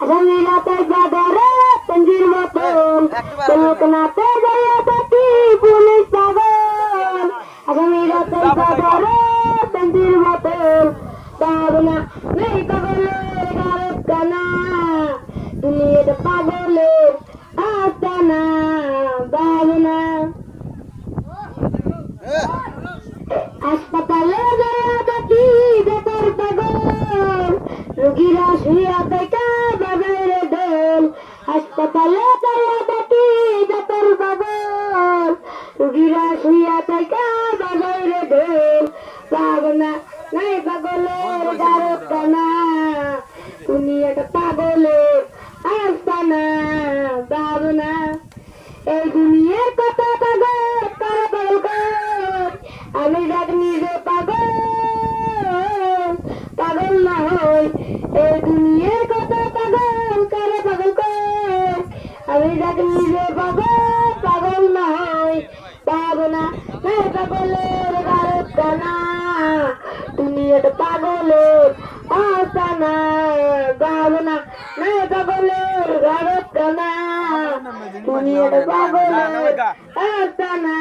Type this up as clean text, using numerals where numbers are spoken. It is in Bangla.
আসামিরাতে জাগরে তঞ্জির মতন লোকনাথে যায় দেখি পুলিশ পাগল আসামিরাতে জাগরে তঞ্জির মতন পাগনা নেই পাগলের গারত কানা দুনিয়াতে পাগলের আস্তানা বাবনা হাসপাতালে যায় দেখি বেতার পাগল রোগীরা শুয়ে দেখা বাজারে ঢোল হাসপাতালে যায় দেখি বেতার পাগল রোগীরা শুয়ে দেখা বাজারে ঢোল পাগনা নাই পাগলের গারত কানা দুনিয়াটা পাগলের আস্তানা বাবনা এই দুনিয়ার কত পাগল তারা পাগল আমি ডাক নিজে পাগল পাগল না হই এই দুনিয়ার কত পাগল কারে পাগল কই আমি ডাক নিজে পাগল পাগল না হই পাগনা নাই পাগলের গারত কানা দুনিয়াটা পাগলের আস্তানা পাগনা নাই পাগলের গারত কানা দুনিয়াটা পাগলের আস্তানা।